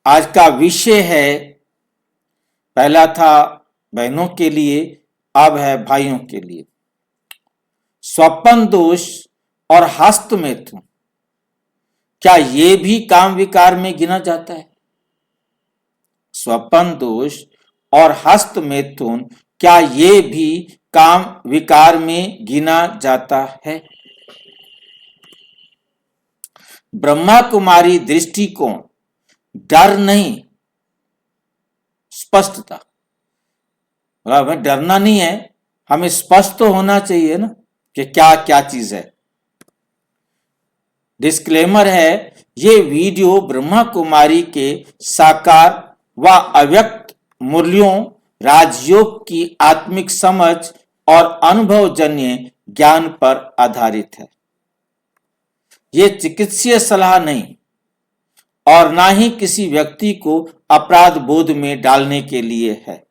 आज का विषय है, पहला था बहनों के लिए, अब है भाइयों के लिए। स्वपन दोष और हस्त मैथुन, क्या ये भी काम विकार में गिना जाता है? स्वपन दोष और हस्त मैथुन, क्या ये भी काम विकार में गिना जाता है? ब्रह्मा कुमारी दृष्टिकोण, डर नहीं, स्पष्टता। हमें डरना नहीं है, हमें स्पष्ट तो होना चाहिए ना कि क्या क्या चीज है। डिस्क्लेमर है, ये वीडियो ब्रह्मा कुमारी के साकार व अव्यक्त मूल्यों, राजयोग की आत्मिक समझ और अनुभवजन्य ज्ञान पर आधारित है। ये चिकित्सीय सलाह नहीं और ना ही किसी व्यक्ति को अपराध बोध में डालने के लिए है।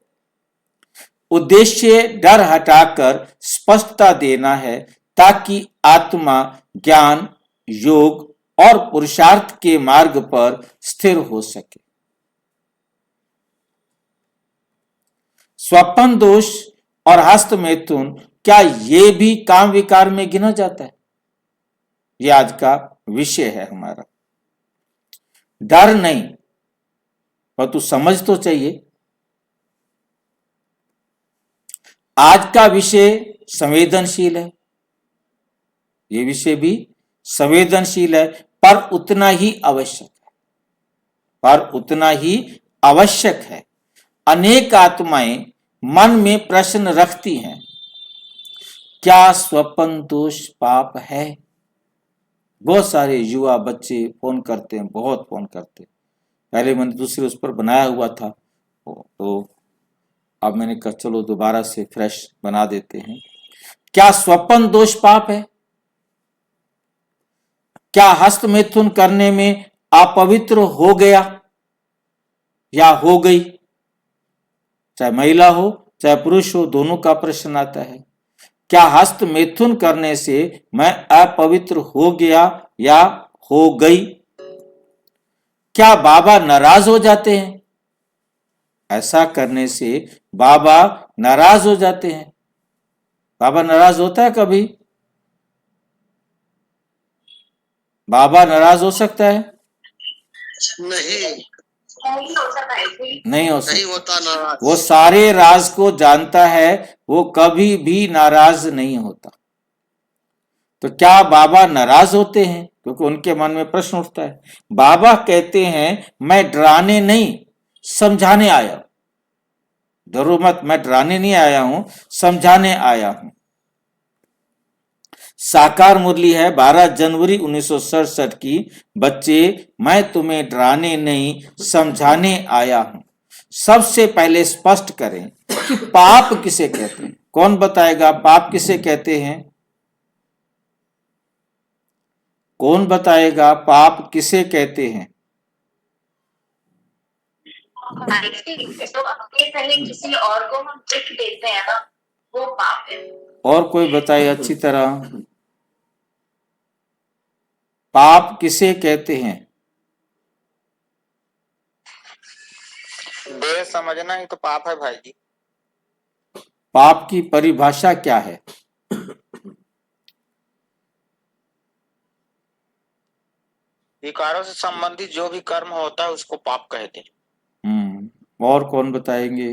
उद्देश्य डर हटाकर स्पष्टता देना है, ताकि आत्मा ज्ञान, योग और पुरुषार्थ के मार्ग पर स्थिर हो सके। स्वपन दोष और हस्त मैथुन, क्या ये भी काम विकार में गिना जाता है? यह आज का विषय है हमारा। डर नहीं, पर तू समझ तो चाहिए। आज का विषय संवेदनशील है, ये विषय भी संवेदनशील है, पर उतना ही आवश्यक है, पर उतना ही आवश्यक है। अनेक आत्माएं मन में प्रश्न रखती हैं, क्या स्वपन दोष पाप है? बहुत सारे युवा बच्चे फोन करते हैं, बहुत फोन करते हैं। पहले मैंने दूसरे उस पर बनाया हुआ था, तो अब मैंने कहा चलो दोबारा से फ्रेश बना देते हैं। क्या स्वपन दोष पाप है? क्या हस्त मैथुन करने में अपवित्र हो गया या हो गई, चाहे महिला हो चाहे पुरुष हो, दोनों का प्रश्न आता है। क्या हस्त मैथुन करने से मैं अपवित्र हो गया या हो गई? क्या बाबा नाराज हो जाते हैं? ऐसा करने से बाबा नाराज हो जाते हैं? बाबा नाराज होता है कभी? बाबा नाराज हो सकता है? नहीं नहीं होता नाराज। वो सारे राज को जानता है, वो कभी भी नाराज नहीं होता। तो क्या बाबा नाराज होते हैं? क्योंकि उनके मन में प्रश्न उठता है। बाबा कहते हैं, मैं डराने नहीं समझाने आया। डरो मत, मैं डराने नहीं आया हूं, समझाने आया हूं। साकार मुरली है 12 जनवरी 1967 की। बच्चे, मैं तुम्हें डराने नहीं समझाने आया हूं। सबसे पहले स्पष्ट करें कि पाप किसे कहते हैं। कौन बताएगा पाप किसे कहते हैं? कौन बताएगा पाप किसे कहते हैं? पहले किसी और को हम दुख देते हैं ना, वो पाप है। और कोई बताए अच्छी तरह, पाप किसे कहते हैं? बेर समझना ही तो पाप है भाई जी। पाप की परिभाषा क्या है? विकारों से संबंधित जो भी कर्म होता है उसको पाप कहते हैं। और कौन बताएंगे?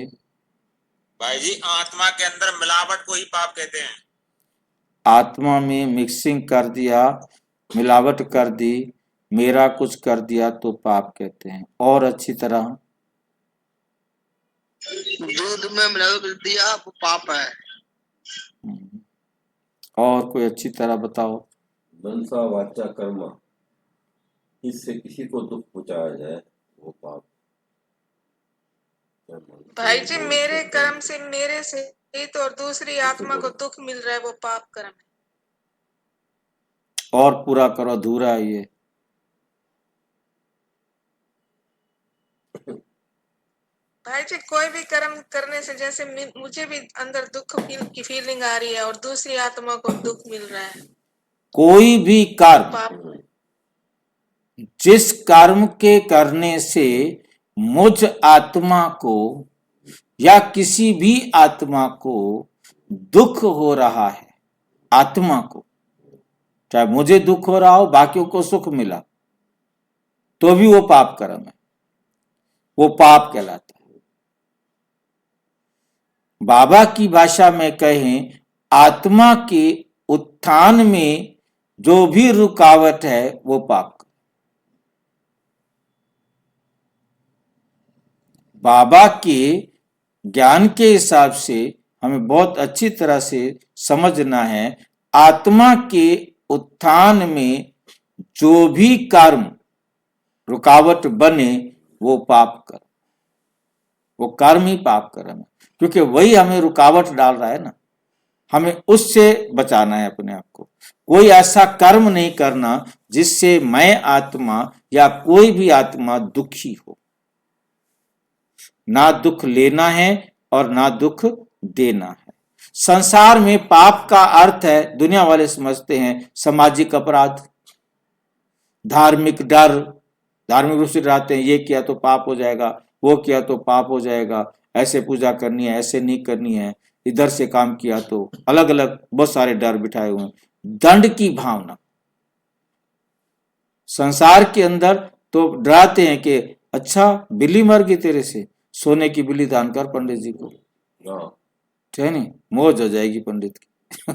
भाई जी, आत्मा के अंदर मिलावट को ही पाप कहते हैं। आत्मा में मिक्सिंग कर दिया, मिलावट कर दी, मेरा कुछ कर दिया तो पाप कहते हैं। और अच्छी तरह, दूध में मिलावट कर दिया वो पाप है। और कोई अच्छी तरह बताओ। मनसा वाचा कर्म, इससे किसी को दुख पहुंचाया जाए वो पाप। भाई जी, मेरे कर्म से मेरे से हित और दूसरी आत्मा को दुख मिल रहा है, वो पाप कर्म है। और पूरा करो, अधूरा है ये। भाई जी, कोई भी कर्म करने से जैसे मुझे भी अंदर दुख की फीलिंग आ रही है और दूसरी आत्मा को दुख मिल रहा है। कोई भी कर्म, पाप। जिस कर्म के करने से मुझ आत्मा को या किसी भी आत्मा को दुख हो रहा है, आत्मा को, चाहे मुझे दुख हो रहा हो, बाकियों को सुख मिला, तो भी वो पाप कर्म है, वो पाप कहलाता है। बाबा की भाषा में कहें, आत्मा के उत्थान में जो भी रुकावट है वो पाप। बाबा के ज्ञान के हिसाब से हमें बहुत अच्छी तरह से समझना है, आत्मा के उत्थान में जो भी कर्म रुकावट बने वो पाप कर्म, वो कर्म ही पाप कर्म है, क्योंकि वही हमें रुकावट डाल रहा है ना। हमें उससे बचाना है अपने आप को। कोई ऐसा कर्म नहीं करना जिससे मैं आत्मा या कोई भी आत्मा दुखी हो। ना दुख लेना है और ना दुख देना है। संसार में पाप का अर्थ है, दुनिया वाले समझते हैं सामाजिक अपराध, धार्मिक डर, धार्मिक रूप से डराते हैं, ये किया तो पाप हो जाएगा, वो किया तो पाप हो जाएगा, ऐसे पूजा करनी है, ऐसे नहीं करनी है, इधर से काम किया तो, अलग अलग बहुत सारे डर बिठाए हुए हैं। दंड की भावना संसार के अंदर तो डराते हैं कि अच्छा बिल्ली मर गई तेरे से, सोने की बिल्ली दान कर पंडित जी को, ठीक है नहीं, मौज हो जाएगी पंडित की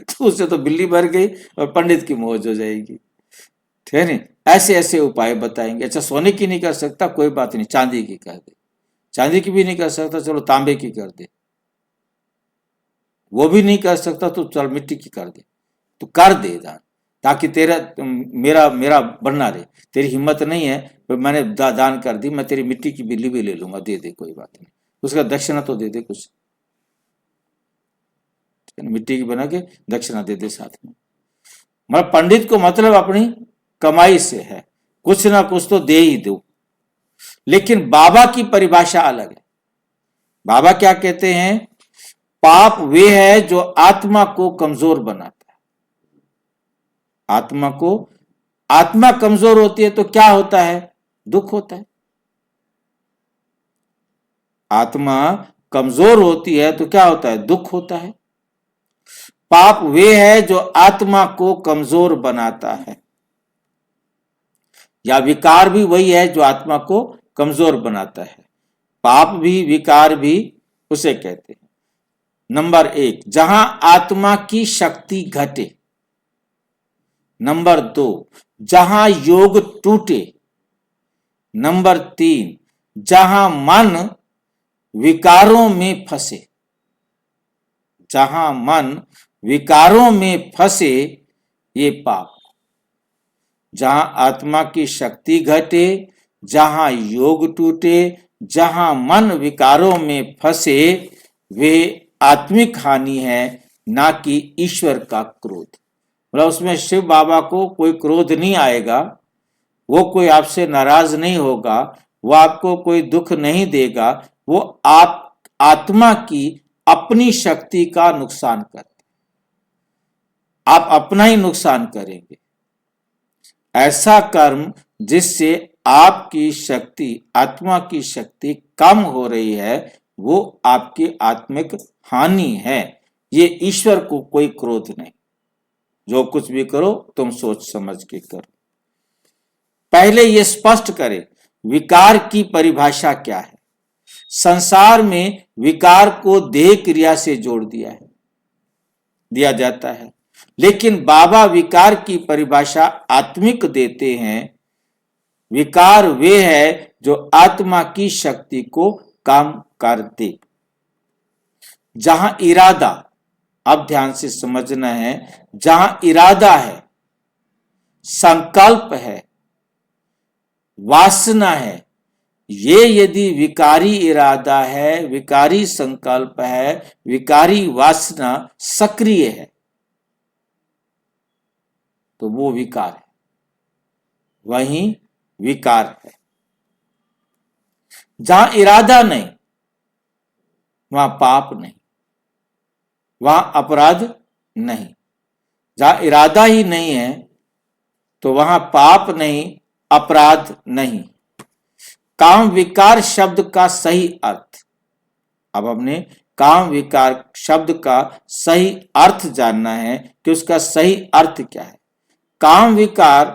तो उससे तो बिल्ली मर गई और पंडित की मौज हो जाएगी, ठीक है नहीं। ऐसे ऐसे उपाय बताएंगे। अच्छा सोने की नहीं कर सकता, कोई बात नहीं, चांदी की कर दे, चांदी की भी नहीं कर सकता, चलो तांबे की कर दे, वो भी नहीं कर सकता तो चल मिट्टी की कर दे, तो कर दे दान, ताकि तेरा मेरा मेरा बनना रहे। तेरी हिम्मत नहीं है तो मैंने दान कर दी, मैं तेरी मिट्टी की बिल्ली भी ले लूंगा, दे दे, कोई बात नहीं, उसका दक्षिणा तो दे दे कुछ, मिट्टी की बना के दक्षिणा दे दे साथ में। मतलब पंडित को मतलब अपनी कमाई से है, कुछ ना कुछ तो दे ही दो। लेकिन बाबा की परिभाषा अलग है। बाबा क्या कहते हैं, पाप वे है जो आत्मा को कमजोर बनाता है। आत्मा कमजोर होती है तो क्या होता है, दुख होता है। आत्मा कमजोर होती है तो क्या होता है, दुख होता है। पाप वे है जो आत्मा को कमजोर बनाता है, या विकार भी वही है जो आत्मा को कमजोर बनाता है। पाप भी विकार भी उसे कहते हैं। नंबर 1, जहां आत्मा की शक्ति घटे। नंबर 2, जहां योग टूटे। नंबर 3, जहां मन विकारों में फंसे। जहां मन विकारों में फंसे ये पाप। जहां आत्मा की शक्ति घटे, जहां योग टूटे, जहां मन विकारों में फंसे, वे आत्मिक हानि है, ना कि ईश्वर का क्रोध। मतलब उसमें शिव बाबा को कोई क्रोध नहीं आएगा, वो कोई आपसे नाराज नहीं होगा, वो आपको कोई दुख नहीं देगा, वो आप आत्मा की अपनी शक्ति का नुकसान करते, आप अपना ही नुकसान करेंगे। ऐसा कर्म जिससे आपकी शक्ति, आत्मा की शक्ति कम हो रही है, वो आपकी आत्मिक हानि है। ये ईश्वर को कोई क्रोध नहीं। जो कुछ भी करो तुम सोच समझ के करो। पहले ये स्पष्ट करें विकार की परिभाषा क्या है। संसार में विकार को देह क्रिया से जोड़ दिया जाता है, लेकिन बाबा विकार की परिभाषा आत्मिक देते हैं। विकार वे है जो आत्मा की शक्ति को कम कर दे। जहां इरादा, अब ध्यान से समझना है, जहां इरादा है, संकल्प है, वासना है, ये यदि विकारी इरादा है, विकारी संकल्प है, विकारी वासना सक्रिय है, तो वो विकार है, वही विकार है। जहां इरादा नहीं वहां पाप नहीं, वहां अपराध नहीं। जहां इरादा ही नहीं है तो वहां पाप नहीं, अपराध नहीं। काम विकार शब्द का सही अर्थ। अब हमने काम विकार शब्द का सही अर्थ जानना है कि उसका सही अर्थ क्या है। काम विकार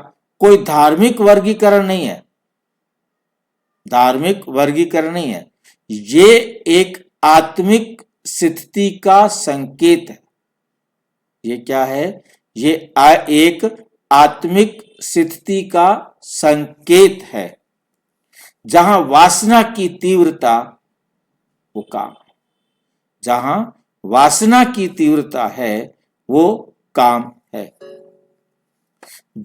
कोई धार्मिक वर्गीकरण नहीं है, धार्मिक वर्गीकरण नहीं है, ये एक आत्मिक स्थिति का संकेत है। ये क्या है? ये एक आत्मिक स्थिति का संकेत है। जहां वासना की तीव्रता वो काम है, जहां वासना की तीव्रता है वो काम है।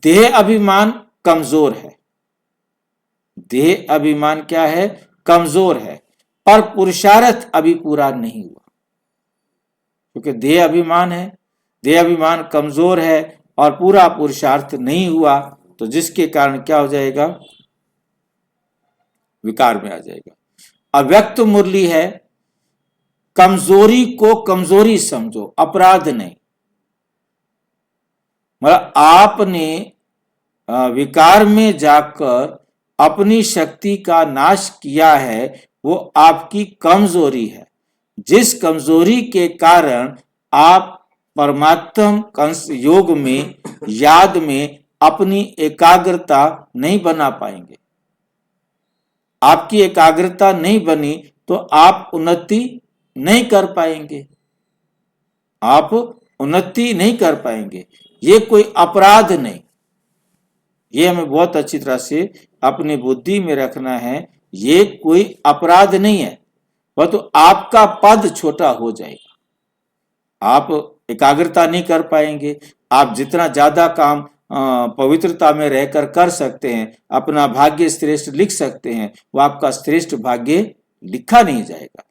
देह अभिमान कमजोर है, देह अभिमान क्या है? कमजोर है, पर पुरुषार्थ अभी पूरा नहीं हुआ, क्योंकि देह अभिमान है, देह अभिमान कमजोर है और पूरा पुरुषार्थ नहीं हुआ, तो जिसके कारण क्या हो जाएगा? विकार में आ जाएगा। अव्यक्त मुरली है, कमजोरी को कमजोरी समझो, अपराध नहीं। मतलब आपने विकार में जाकर अपनी शक्ति का नाश किया है, वो आपकी कमजोरी है। जिस कमजोरी के कारण आप परमात्म योग में, याद में अपनी एकाग्रता नहीं बना पाएंगे। आपकी एकाग्रता नहीं बनी तो आप उन्नति नहीं कर पाएंगे, आप उन्नति नहीं कर पाएंगे। ये कोई अपराध नहीं, ये हमें बहुत अच्छी तरह से अपनी बुद्धि में रखना है। ये कोई अपराध नहीं है, वह तो आपका पद छोटा हो जाएगा, आप एकाग्रता नहीं कर पाएंगे। आप जितना ज्यादा काम पवित्रता में रहकर कर सकते हैं, अपना भाग्य श्रेष्ठ लिख सकते हैं, वो आपका श्रेष्ठ भाग्य लिखा नहीं जाएगा।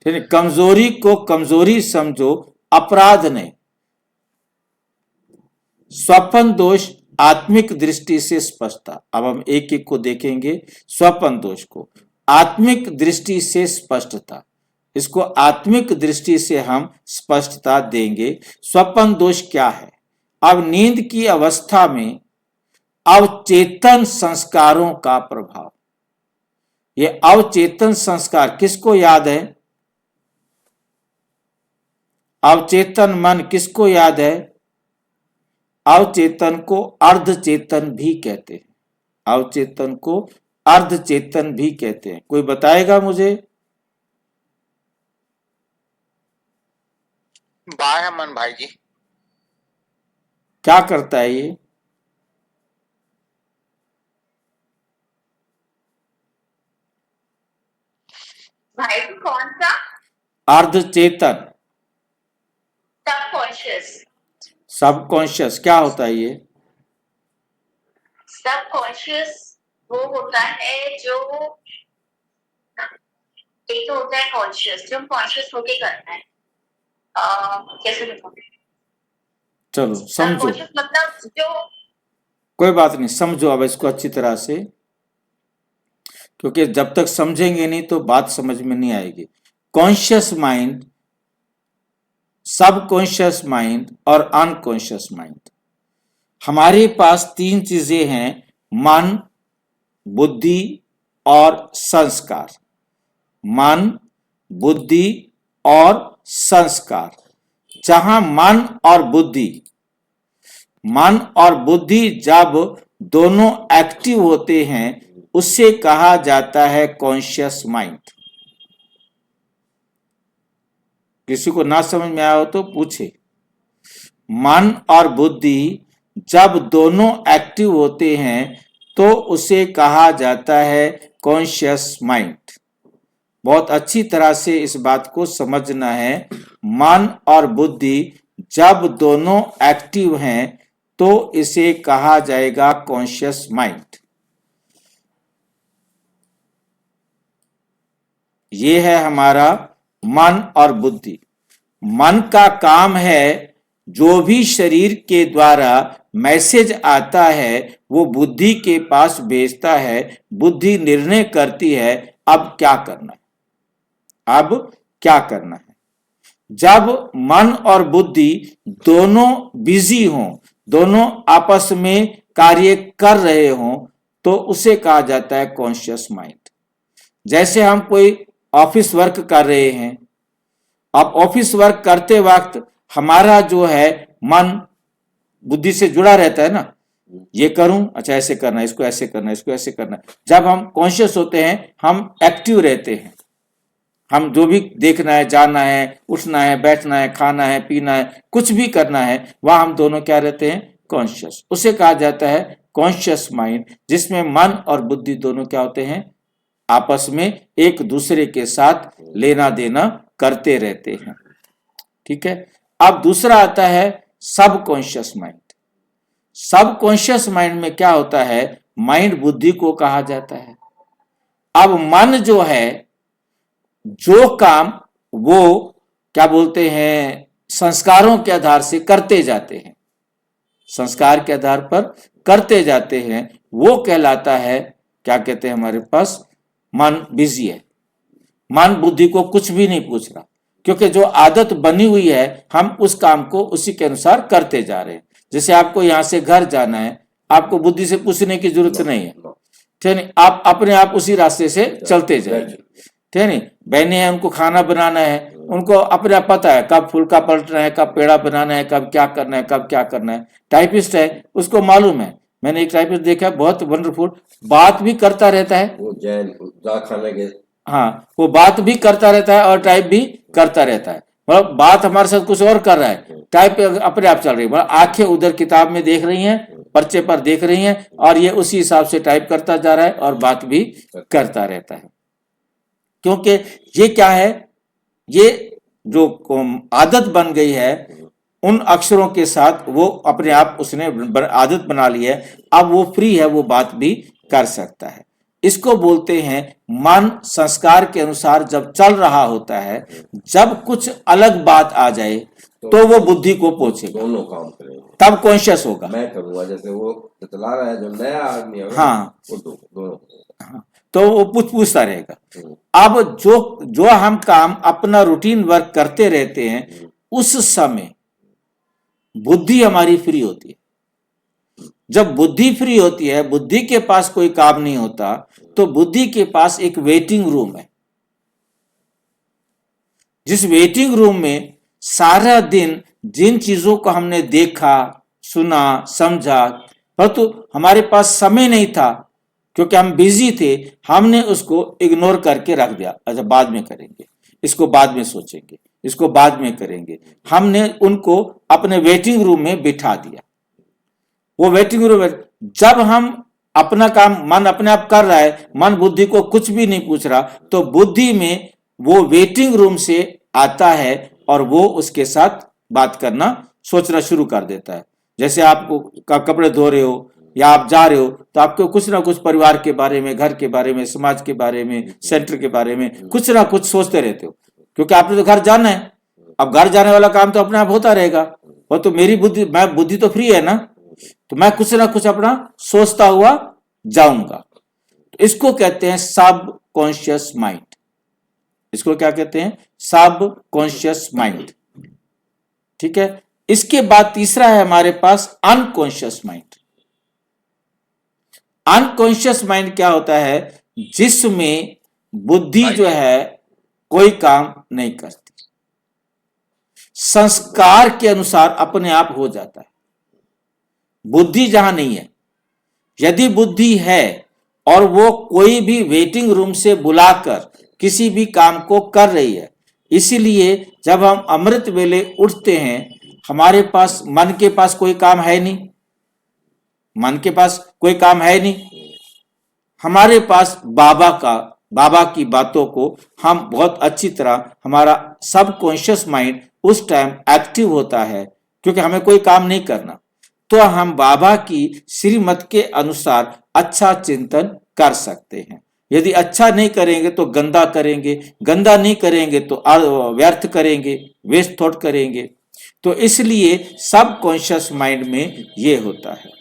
ठीक है? कमजोरी को कमजोरी समझो, अपराध नहीं। स्वपन दोष आत्मिक दृष्टि से स्पष्टता। अब हम एक एक को देखेंगे। स्वपन दोष को आत्मिक दृष्टि से स्पष्टता, इसको आत्मिक दृष्टि से हम स्पष्टता देंगे। स्वपन दोष क्या है? अब नींद की अवस्था में अवचेतन संस्कारों का प्रभाव। ये अवचेतन संस्कार किसको याद है? अवचेतन मन किसको याद है? अवचेतन को अर्धचेतन भी कहते हैं, अवचेतन को अर्धचेतन भी कहते हैं। कोई बताएगा मुझे? बाह्य मन भाई जी। क्या करता है ये? भाई कौन सा? अर्धचेतन, सबकॉन्शियस। सबकॉन्शियस क्या होता है ये? सबकॉन्शियस वो होता है जो, एक तो होता है कॉन्शियस, जो हम कॉन्शियस होके करना है। कैसे बताऊं? चलो समझो, सबकॉन्शियस मतलब जो, कोई बात नहीं, समझो अब इसको अच्छी तरह से, क्योंकि जब तक समझेंगे नहीं तो बात समझ में नहीं आएगी। कॉन्शियस माइंड, सबकॉन्शियस माइंड और अनकॉन्शियस माइंड। हमारे पास तीन चीजें हैं, मन, बुद्धि और संस्कार। मन, बुद्धि और संस्कार। जहां मन और बुद्धि जब दोनों एक्टिव होते हैं उसे कहा जाता है कॉन्शियस माइंड। किसी को ना समझ में आया हो तो पूछे। मन और बुद्धि जब दोनों एक्टिव होते हैं तो उसे कहा जाता है कॉन्शियस माइंड। बहुत अच्छी तरह से इस बात को समझना है। मन और बुद्धि जब दोनों एक्टिव हैं तो इसे कहा जाएगा कॉन्शियस माइंड। ये है हमारा मन और बुद्धि। मन का काम है जो भी शरीर के द्वारा मैसेज आता है वो बुद्धि के पास भेजता है। बुद्धि निर्णय करती है अब क्या करना है, अब क्या करना है। जब मन और बुद्धि दोनों बिजी हों, दोनों आपस में कार्य कर रहे हों, तो उसे कहा जाता है कॉन्शियस माइंड। जैसे हम कोई ऑफिस वर्क कर रहे हैं, अब ऑफिस वर्क करते वक्त हमारा जो है मन बुद्धि से जुड़ा रहता है ना, ये करूं, अच्छा ऐसे करना है, इसको ऐसे करना है, इसको ऐसे करना है। जब हम कॉन्शियस होते हैं, हम एक्टिव रहते हैं, हम जो भी देखना है, जाना है, उठना है, बैठना है, खाना है, पीना है, कुछ भी करना है, वह हम दोनों क्या रहते हैं, कॉन्शियस। उसे कहा जाता है कॉन्शियस माइंड, जिसमें मन और बुद्धि दोनों क्या होते हैं, आपस में एक दूसरे के साथ लेना देना करते रहते हैं। ठीक है। अब दूसरा आता है सबकॉन्शियस माइंड। सबकॉन्शियस माइंड में क्या होता है, माइंड बुद्धि को कहा जाता है। अब मन जो है, जो काम वो क्या बोलते हैं, संस्कारों के आधार से करते जाते हैं, संस्कार के आधार पर करते जाते हैं, वो कहलाता है, क्या कहते हैं हमारे पास, मन बिजी है। मन बुद्धि को कुछ भी नहीं पूछ रहा, क्योंकि जो आदत बनी हुई है, हम उस काम को उसी के अनुसार करते जा रहे हैं। जैसे आपको यहां से घर जाना है, आपको बुद्धि से पूछने की जरूरत नहीं है, ठीक है, आप अपने आप उसी रास्ते से चलते जाएंगे, ठीक है नहीं। बहने हैं, उनको खाना बनाना है, उनको अपने आप पता है कब फुल्का पलटना है, कब पेड़ा बनाना है, कब क्या करना है, कब क्या करना है। टाइपिस्ट है, उसको मालूम है। मैंने एक टाइपिस्ट देखा, बहुत वंडरफुल, बात भी करता रहता है, वो जैन खाने के, हाँ, वो बात भी करता रहता है और टाइप भी करता रहता है। मतलब बात हमारे साथ कुछ और कर रहा है, टाइप अपने आप चल रही है। मतलब आंखें उधर किताब में देख रही हैं, पर्चे पर देख रही हैं, और ये उसी हिसाब से टाइप करता जा रहा है और बात भी करता रहता है। क्योंकि ये क्या है, ये जो आदत बन गई है, उन अक्षरों के साथ वो अपने आप उसने आदत बना ली है। अब वो फ्री है, वो बात भी कर सकता है। इसको बोलते हैं मन संस्कार के अनुसार जब चल रहा होता है, जब कुछ अलग बात आ जाए तो वो बुद्धि को पूछेगा, दोनों काम करेंगे, तब कॉन्शियस होगा। मैं करूंगा, जैसे वो चला रहा है जो नया आदमी है, हाँ, वो दोनों, हाँ, तो वो पूछता रहेगा। अब जो हम काम अपना रूटीन वर्क करते रहते हैं, उस समय बुद्धि हमारी फ्री होती है। जब बुद्धि फ्री होती है, बुद्धि के पास कोई काम नहीं होता, तो बुद्धि के पास एक वेटिंग रूम है। जिस वेटिंग रूम में सारा दिन जिन चीजों को हमने देखा, सुना, समझा, परंतु हमारे पास समय नहीं था, क्योंकि हम बिजी थे, हमने उसको इग्नोर करके रख दिया। अच्छा बाद में करेंगे, इसको बाद में सोचेंगे, इसको बाद में करेंगे। हमने उनको अपने वेटिंग रूम में बिठा दिया। वो वेटिंग रूम में जब हम अपना काम मन अपने आप कर रहा है, मन बुद्धि को कुछ भी नहीं पूछ रहा, तो बुद्धि में वो वेटिंग रूम से आता है और वो उसके साथ बात करना, सोचना शुरू कर देता है। जैसे आप कपड़े धो रहे हो या आप जा रहे हो, तो आपको कुछ ना कुछ परिवार के बारे में, घर के बारे में, समाज के बारे में, सेंटर के बारे में कुछ ना कुछ सोचते रहते हो, क्योंकि आपने तो घर जाना है। अब घर जाने वाला काम तो अपने आप होता रहेगा, वो तो मेरी बुद्धि तो फ्री है ना, तो मैं कुछ ना कुछ अपना सोचता हुआ जाऊंगा। तो इसको कहते हैं सब कॉन्शियस माइंड। इसको क्या कहते हैं, सब कॉन्शियस माइंड। ठीक है। इसके बाद तीसरा है हमारे पास अनकॉन्शियस माइंड। अनकॉन्शियस माइंड क्या होता है, जिसमें बुद्धि जो है कोई काम नहीं करती, संस्कार के अनुसार अपने आप हो जाता है। बुद्धि जहां नहीं है, यदि बुद्धि है और वो कोई भी वेटिंग रूम से बुलाकर किसी भी काम को कर रही है, इसीलिए जब हम अमृत वेले उठते हैं, हमारे पास मन के पास कोई काम है नहीं, मन के पास कोई काम है नहीं, हमारे पास बाबा की बातों को हम बहुत अच्छी तरह, हमारा सबकॉन्शियस माइंड उस टाइम एक्टिव होता है, क्योंकि हमें कोई काम नहीं करना, तो हम बाबा की श्रीमत के अनुसार अच्छा चिंतन कर सकते हैं। यदि अच्छा नहीं करेंगे तो गंदा करेंगे, गंदा नहीं करेंगे तो व्यर्थ करेंगे, वेस्ट थॉट करेंगे। तो इसलिए सबकॉन्शियस माइंड में ये होता है।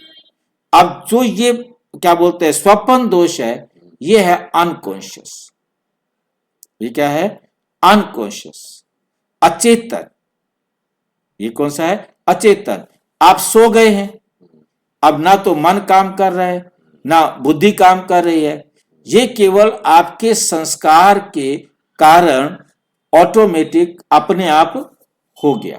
अब जो ये क्या बोलते हैं स्वप्न दोष है, ये है अनकॉन्शियस। ये क्या है, अनकॉन्शियस, अचेतन। ये कौन सा है, अचेतन। आप सो गए हैं, अब ना तो मन काम कर रहा है, ना बुद्धि काम कर रही है, ये केवल आपके संस्कार के कारण ऑटोमेटिक अपने आप हो गया।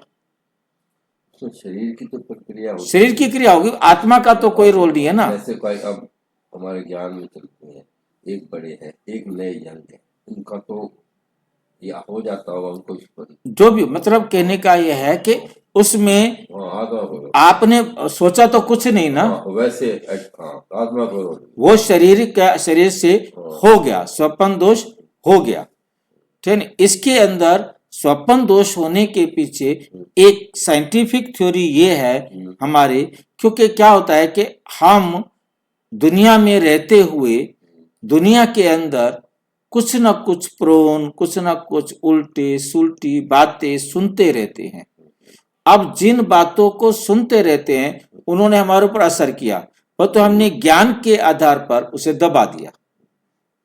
तो शरीर की तो प्रक्रिया होती शरीर की क्रिया होगी, आत्मा का तो कोई रोल नहीं है ना। जैसे कोई अब हमारे ज्ञान में चलते हैं, एक बड़े हैं एक नए यंग है, उनका तो या हो जाता होगा उनको इस पर। जो भी मतलब कहने का यह है कि उसमें हाँ आत्मा को आपने सोचा तो कुछ नहीं ना, हाँ, वैसे हाँ आत्मा को वो शरीर से हो गया, स्वप्न दोष हो गया, ठीक है ना। इसके अंदर स्वप्न दोष होने के पीछे एक साइंटिफिक थ्योरी ये है हमारे, क्योंकि क्या होता है कि हम दुनिया में रहते हुए दुनिया के अंदर कुछ न कुछ प्रोन, कुछ न कुछ उल्टे सुलटी बातें सुनते रहते हैं। अब जिन बातों को सुनते रहते हैं उन्होंने हमारे ऊपर असर किया, वो तो हमने ज्ञान के आधार पर उसे दबा दिया,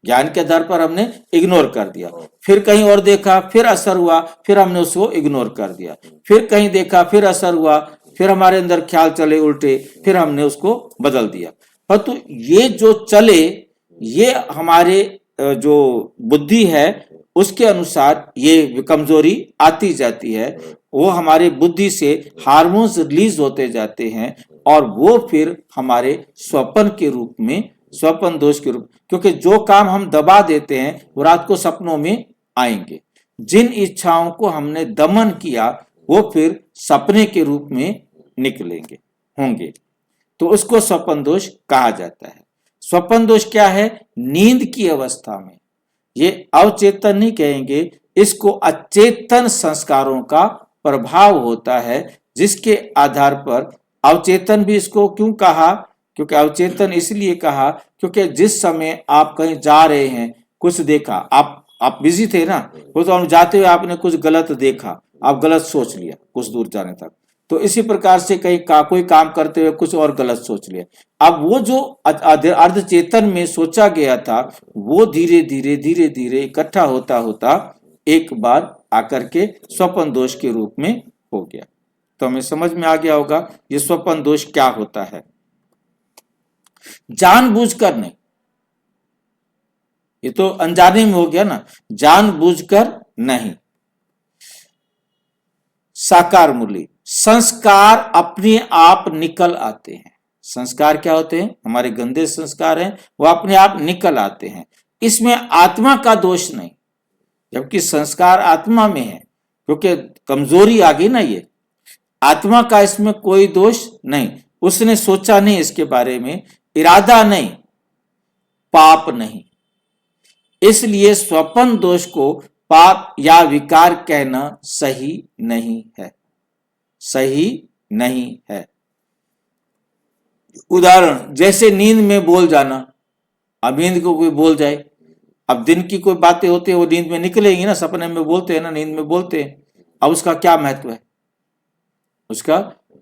ज्ञान के आधार पर हमने इग्नोर कर दिया। फिर कहीं और देखा, फिर असर हुआ, फिर हमने उसको इग्नोर कर दिया। फिर कहीं देखा, फिर असर हुआ, फिर हमारे अंदर ख्याल चले उल्टे, फिर हमने उसको बदल दिया। परंतु ये जो चले, ये हमारे जो बुद्धि है उसके अनुसार ये कमजोरी आती जाती है। वो हमारे बुद्धि से हार्मोन्स रिलीज होते जाते हैं और वो फिर हमारे स्वप्न के रूप में, स्वप्न दोष के रूप, क्योंकि जो काम हम दबा देते हैं वो रात को सपनों में आएंगे। जिन इच्छाओं को हमने दमन किया वो फिर सपने के रूप में निकलेंगे, होंगे, तो उसको स्वप्न दोष कहा जाता है। स्वप्न दोष क्या है? नींद की अवस्था में, ये अवचेतन नहीं कहेंगे, इसको अचेतन संस्कारों का प्रभाव होता है, जिसके आधार पर अवचेतन भी इसको क्यों कहा, क्योंकि अवचेतन इसलिए कहा क्योंकि जिस समय आप कहीं जा रहे हैं, कुछ देखा, आप बिजी थे ना, वो तो हम जाते हुए आपने कुछ गलत देखा, आप गलत सोच लिया कुछ दूर जाने तक, तो इसी प्रकार से कहीं कोई काम करते हुए कुछ और गलत सोच लिया। अब वो जो अर्ध चेतन में सोचा गया था वो धीरे धीरे धीरे धीरे इकट्ठा होता होता एक बार आकर के स्वप्न दोष के रूप में हो गया। तो हमें समझ में आ गया होगा ये स्वप्न दोष क्या होता है। जानबूझकर नहीं, ये तो अनजाने में हो गया ना, जानबूझकर नहीं। साकार मूल्य, संस्कार अपने आप निकल आते हैं। संस्कार क्या होते हैं? हमारे गंदे संस्कार हैं, वो अपने आप निकल आते हैं। इसमें आत्मा का दोष नहीं, जबकि संस्कार आत्मा में है, क्योंकि कमजोरी आ गई ना, ये आत्मा का इसमें कोई दोष नहीं। उसने सोचा नहीं इसके बारे में, इरादा नहीं, पाप नहीं, इसलिए स्वप्न दोष को पाप या विकार कहना सही नहीं है, सही नहीं है। उदाहरण, जैसे नींद में बोल जाना, अब नींद को कोई बोल जाए, अब दिन की कोई बातें होती है वो नींद में निकलेंगी ना, सपने में बोलते हैं ना, नींद में बोलते हैं, अब उसका क्या महत्व है? उसका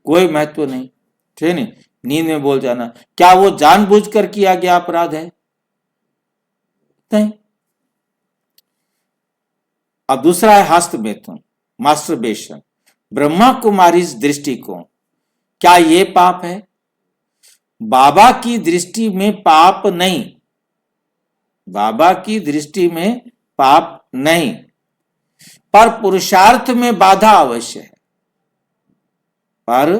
कोई महत्व नहीं, ठीक है नहीं। नींद में बोल जाना, क्या वो जानबूझकर किया गया अपराध है? नहीं। अब दूसरा है हस्तमैथुन, मास्टरबेशन, ब्रह्मा कुमारी दृष्टिकोण, क्या ये पाप है? बाबा की दृष्टि में पाप नहीं, बाबा की दृष्टि में पाप नहीं, पर पुरुषार्थ में बाधा अवश्य है, पर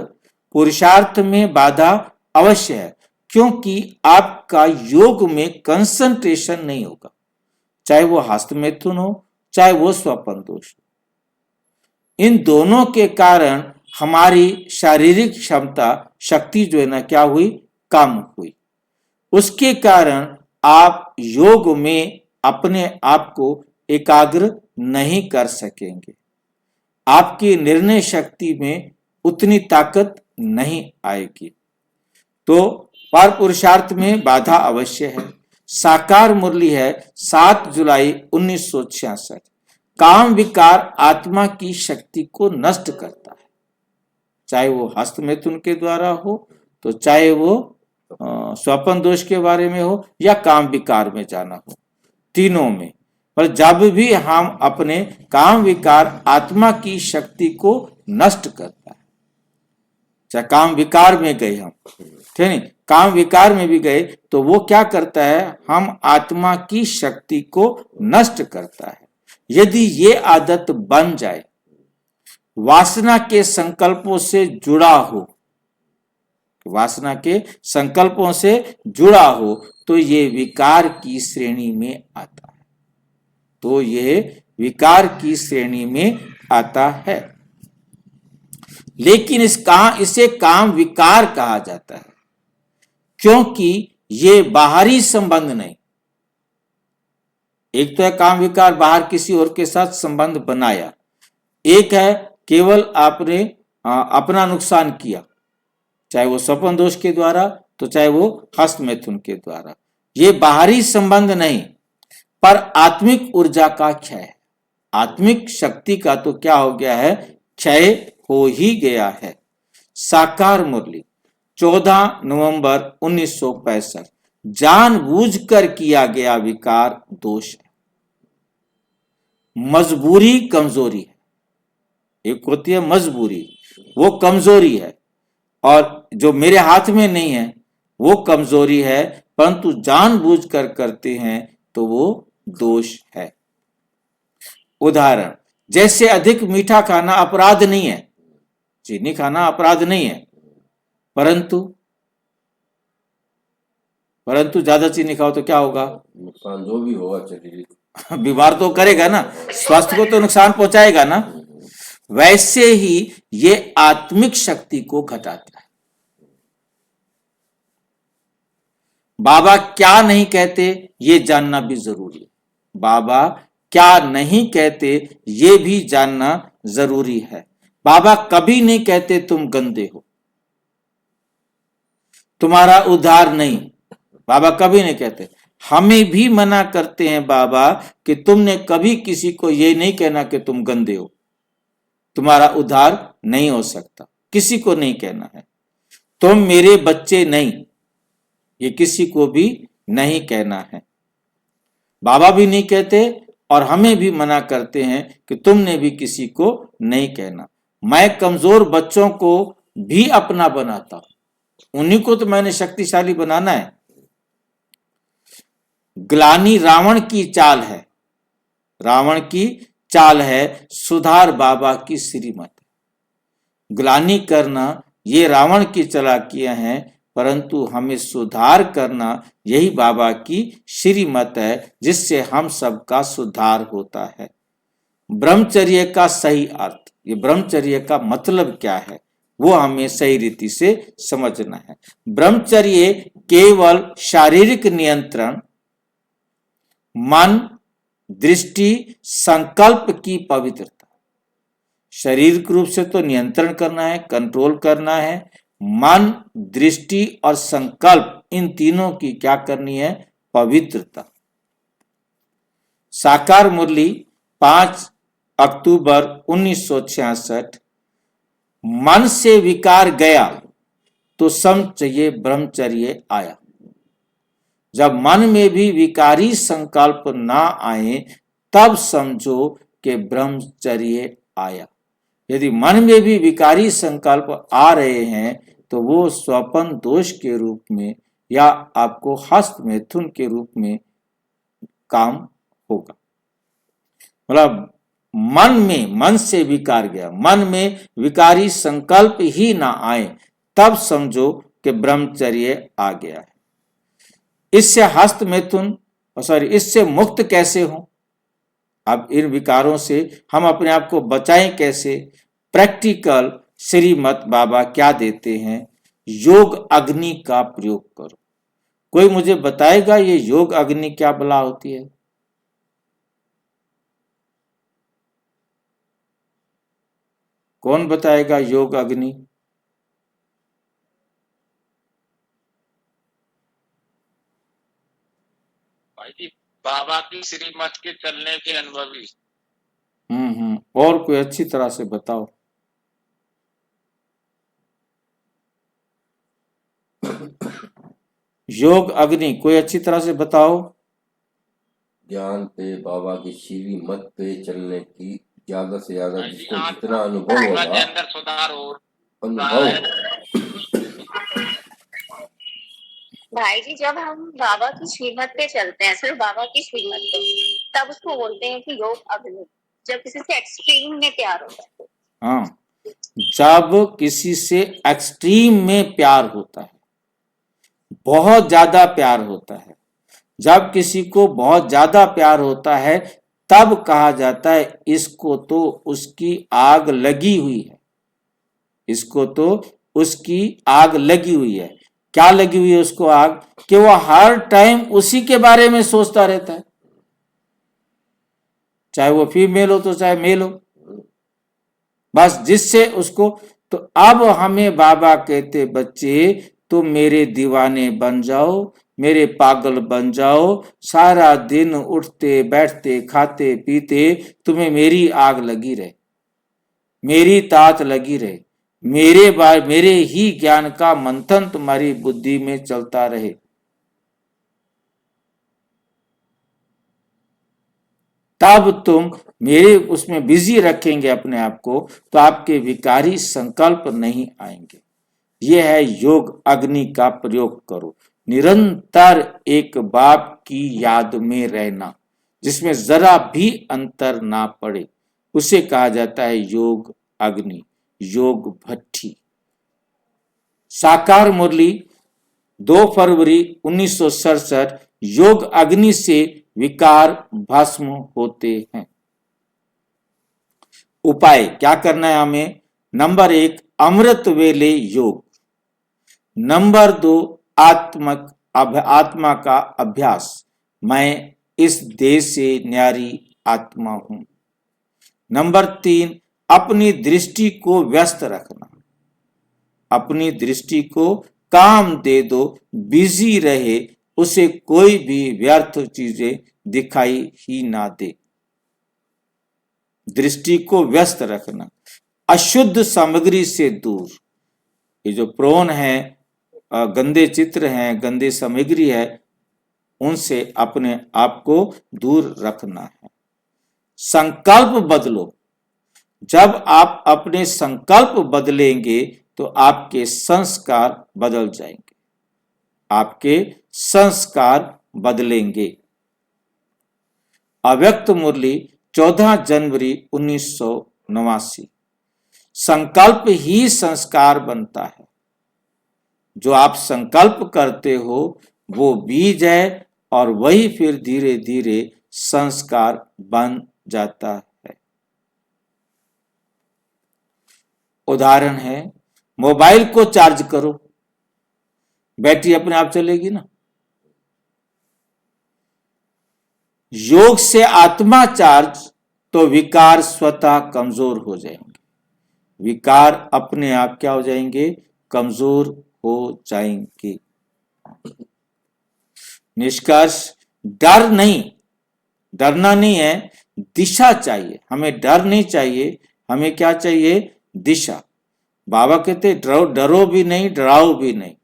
पुरुषार्थ में बाधा अवश्य है, क्योंकि आपका योग में कंसंट्रेशन नहीं होगा, चाहे वो हस्तमैथुन हो चाहे वो स्वप्न दोष हो। इन दोनों के कारण हमारी शारीरिक क्षमता, शक्ति जो है ना, क्या हुई? कम हुई। उसके कारण आप योग में अपने आप को एकाग्र नहीं कर सकेंगे, आपकी निर्णय शक्ति में उतनी ताकत नहीं आएगी। तो पर पुरुषार्थ में बाधा अवश्य है। साकार मुरली है 7 जुलाई 1966। काम विकार आत्मा की शक्ति को नष्ट करता है, चाहे वो हस्तमैथुन के द्वारा हो, तो चाहे वो स्वप्न दोष के बारे में हो या काम विकार में जाना हो, तीनों में। पर जब भी हम अपने काम विकार आत्मा की शक्ति को नष्ट करता है, चाहे काम विकार में गए हम, ठीक है, काम विकार में भी गए तो वो क्या करता है, हम आत्मा की शक्ति को नष्ट करता है। यदि ये आदत बन जाए, वासना के संकल्पों से जुड़ा हो, वासना के संकल्पों से जुड़ा हो, तो ये विकार की श्रेणी में आता है, तो ये विकार की श्रेणी में आता है। लेकिन इसे काम विकार कहा जाता है, क्योंकि ये बाहरी संबंध नहीं। एक तो है काम विकार, बाहर किसी और के साथ संबंध बनाया, एक है केवल आपने अपना नुकसान किया, चाहे वो स्वप्न दोष के द्वारा तो चाहे वो हस्त मैथुन के द्वारा। ये बाहरी संबंध नहीं, पर आत्मिक ऊर्जा का क्षय है। आत्मिक शक्ति का तो क्या हो गया है, क्षय हो ही गया है। साकार मुरली 14 नवंबर 1965। जानबूझकर किया गया विकार दोष है, मजबूरी कमजोरी है। एक होती है मजबूरी, वो कमजोरी है, और जो मेरे हाथ में नहीं है वो कमजोरी है, परंतु जानबूझकर करते हैं तो वो दोष है। उदाहरण, जैसे अधिक मीठा खाना अपराध नहीं है, चीनी खाना अपराध नहीं है, परंतु ज्यादा चीनी खाओ तो क्या होगा, नुकसान जो भी होगा शरीर बीमार तो करेगा ना, स्वास्थ्य को तो नुकसान पहुंचाएगा ना। वैसे ही ये आत्मिक शक्ति को घटाता है। बाबा क्या नहीं कहते ये जानना भी जरूरी है। बाबा क्या नहीं कहते ये भी जानना जरूरी है। बाबा कभी नहीं कहते तुम गंदे हो, तुम्हारा उद्धार नहीं, बाबा कभी नहीं कहते। हमें भी मना करते हैं बाबा कि तुमने कभी किसी को ये नहीं कहना कि तुम गंदे हो, तुम्हारा उद्धार नहीं हो सकता, किसी को नहीं कहना है। तुम मेरे बच्चे नहीं, ये किसी को भी नहीं कहना है। बाबा भी नहीं कहते और हमें भी मना करते हैं कि तुमने भी किसी को नहीं कहना। मैं कमजोर बच्चों को भी अपना बनाता हूं, उन्हीं को तो मैंने शक्तिशाली बनाना है। ग्लानि रावण की चाल है, रावण की चाल है, सुधार बाबा की श्रीमत। ग्लानि करना ये रावण की चालाकियां हैं, परंतु हमें सुधार करना यही बाबा की श्रीमत है, जिससे हम सबका सुधार होता है। ब्रह्मचर्य का सही अर्थ, ये ब्रह्मचर्य का मतलब क्या है, वो हमें सही रीति से समझना है। ब्रह्मचर्य केवल शारीरिक नियंत्रण, मन, दृष्टि, संकल्प की पवित्रता। शारीरिक रूप से तो नियंत्रण करना है, कंट्रोल करना है। मन, दृष्टि और संकल्प, इन तीनों की क्या करनी है, पवित्रता। साकार मुरली 5 अक्टूबर 1966। मन से विकार गया तो समझ ये ब्रह्मचर्य आया। जब मन में भी विकारी संकल्प ना आए तब समझो कि ब्रह्मचर्य आया। यदि मन में भी विकारी संकल्प आ रहे हैं तो वो स्वपन दोष के रूप में या आपको हस्त मैथुन के रूप में काम होगा। मतलब मन से विकार गया, मन में विकारी संकल्प ही ना आए तब समझो कि ब्रह्मचर्य आ गया है। इससे हस्त मैथुन इससे मुक्त कैसे हो? अब इन विकारों से हम अपने आप को बचाएं कैसे? प्रैक्टिकल श्रीमत बाबा क्या देते हैं, योग अग्नि का प्रयोग करो। कोई मुझे बताएगा ये योग अग्नि क्या बला होती है? कौन बताएगा योग अग्नि? भाई जी, बाबा की श्रीमत के चलने के अनुभवी। और कोई अच्छी तरह से बताओ। योग अग्नि कोई अच्छी तरह से बताओ। ज्ञान पे, बाबा की श्रीमत पे चलने की ज्यादा से ज्यादा भाई जी, जिसको आप जितना अनुभव आत्मा होगा, के अंदर सुधार हो रहा अनुभव है। भाई जी, जब हम बाबा की श्रीमत पे चलते हैं, सिर्फ बाबा की श्रीमत पे, तब उसको बोलते हैं कि योग अग्नि। जब किसी से एक्सट्रीम में प्यार होता है, हाँ, जब किसी से एक्सट्रीम में प्यार होता है, बहुत ज्यादा प्यार होता है, जब किसी को बहुत ज्यादा प्यार होता है, तब कहा जाता है इसको तो उसकी आग लगी हुई है, इसको तो उसकी आग लगी हुई है। क्या लगी हुई है उसको आग? कि वो हर टाइम उसी के बारे में सोचता रहता है, चाहे वो फीमेल हो तो चाहे मेल हो, बस जिससे उसको। तो अब हमें बाबा कहते, बच्चे तुम मेरे दीवाने बन जाओ, मेरे पागल बन जाओ, सारा दिन उठते बैठते खाते पीते तुम्हें मेरी आग लगी रहे, मेरी तात लगी रहे, मेरे ही ज्ञान का मंथन तुम्हारी बुद्धि में चलता रहे। तब तुम मेरे उसमें बिजी रखेंगे अपने आप को, तो आपके विकारी संकल्प नहीं आएंगे। यह है योग अग्नि का प्रयोग करो, निरंतर एक बाप की याद में रहना, जिसमें जरा भी अंतर ना पड़े, उसे कहा जाता है योग अग्नि, योग भट्ठी। साकार मुरली 2 फरवरी 1967। योग अग्नि से विकार भस्म होते हैं। उपाय क्या करना है हमें? नंबर 1 अमृत वेले योग, नंबर 2 आत्मा का अभ्यास, मैं इस देह से न्यारी आत्मा हूं। नंबर 3 अपनी दृष्टि को व्यस्त रखना, अपनी दृष्टि को काम दे दो, बिजी रहे, उसे कोई भी व्यर्थ चीजें दिखाई ही ना दे। दृष्टि को व्यस्त रखना, अशुद्ध सामग्री से दूर, ये जो प्रोन है, गंदे चित्र हैं, गंदे सामग्री है, उनसे अपने आप को दूर रखना है। संकल्प बदलो, जब आप अपने संकल्प बदलेंगे तो आपके संस्कार बदल जाएंगे, आपके संस्कार बदलेंगे। अव्यक्त मुरली 14 जनवरी 1989। संकल्प ही संस्कार बनता है, जो आप संकल्प करते हो वो बीज है, और वही फिर धीरे धीरे संस्कार बन जाता है। उदाहरण है, मोबाइल को चार्ज करो, बैटरी अपने आप चलेगी ना। योग से आत्मा चार्ज, तो विकार स्वतः कमजोर हो जाएंगे, विकार अपने आप क्या हो जाएंगे? कमजोर हो जाएंगे। निष्कर्ष, डर नहीं, डरना नहीं है, दिशा चाहिए। हमें डर नहीं चाहिए, हमें क्या चाहिए? दिशा। बाबा कहते डरो भी नहीं, डराओ भी नहीं,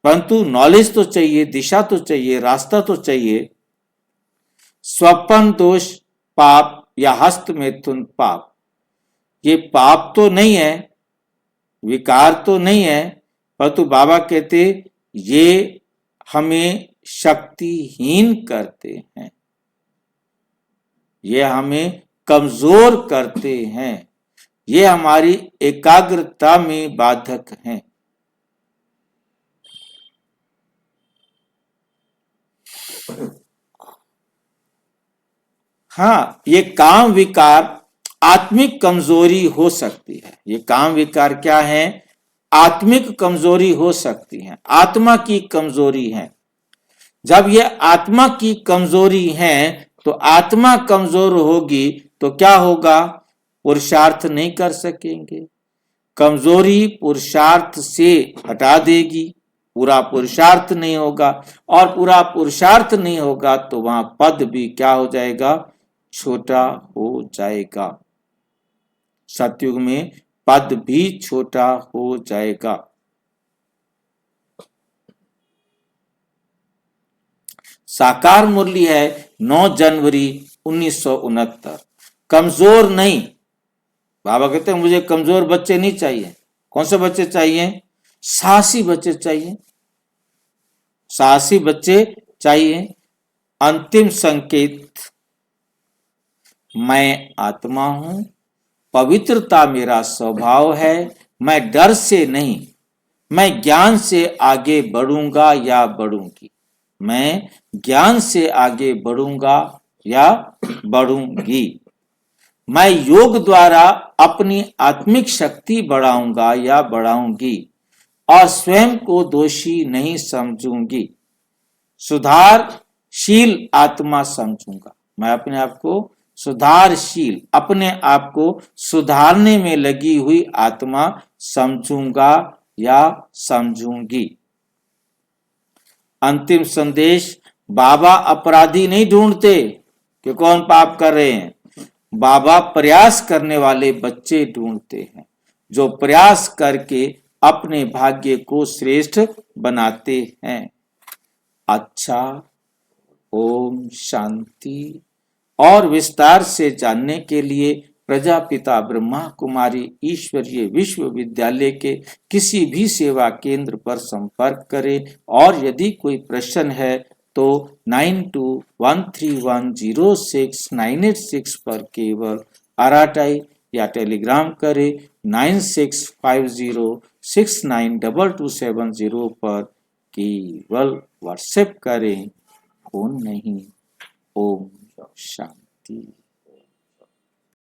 परंतु नॉलेज तो चाहिए, दिशा तो चाहिए, रास्ता तो चाहिए। स्वपन दोष पाप या हस्त मैथुन पाप, ये पाप तो नहीं है, विकार तो नहीं है, परंतु बाबा कहते ये हमें शक्तिहीन करते हैं, ये हमें कमजोर करते हैं, ये हमारी एकाग्रता में बाधक हैं। हाँ, ये काम विकार आत्मिक कमजोरी हो सकती है। ये काम विकार क्या है? आत्मिक कमजोरी हो सकती है, आत्मा की कमजोरी है। जब ये आत्मा की कमजोरी है, तो आत्मा कमजोर होगी तो क्या होगा? पुरुषार्थ नहीं कर सकेंगे। कमजोरी पुरुषार्थ से हटा देगी, पूरा पुरुषार्थ नहीं होगा, और पूरा पुरुषार्थ नहीं होगा तो वहां पद भी क्या हो जाएगा? छोटा हो जाएगा। सतयुग में पद भी छोटा हो जाएगा। साकार मुरली है 9 जनवरी 1969। कमजोर नहीं, बाबा कहते हैं मुझे कमजोर बच्चे नहीं चाहिए। कौन से बच्चे चाहिए? साहसी बच्चे चाहिए, साहसी बच्चे चाहिए। अंतिम संकेत, मैं आत्मा हूं, पवित्रता मेरा स्वभाव है, मैं डर से नहीं, मैं ज्ञान से आगे बढ़ूंगा या बढ़ूंगी, मैं ज्ञान से आगे बढ़ूंगा या बढ़ूंगी, मैं योग द्वारा अपनी आत्मिक शक्ति बढ़ाऊंगा या बढ़ाऊंगी और स्वयं को दोषी नहीं समझूंगी, सुधारशील आत्मा समझूंगा। मैं अपने आप को सुधारशील, अपने आप को सुधारने में लगी हुई आत्मा समझूंगा या समझूंगी। अंतिम संदेश, बाबा अपराधी नहीं ढूंढते कि कौन पाप कर रहे हैं, बाबा प्रयास करने वाले बच्चे ढूंढते हैं जो प्रयास करके अपने भाग्य को श्रेष्ठ बनाते हैं। अच्छा, ओम शांति। और विस्तार से जानने के लिए प्रजापिता ब्रह्मा कुमारी ईश्वरीय विश्वविद्यालय के किसी भी सेवा केंद्र पर संपर्क करें और यदि कोई प्रश्न है तो 9213106986 पर केवल आरटीआई या टेलीग्राम करें, 9650692270 पर केवल व्हाट्सएप करें, फोन नहीं। ओम शांति।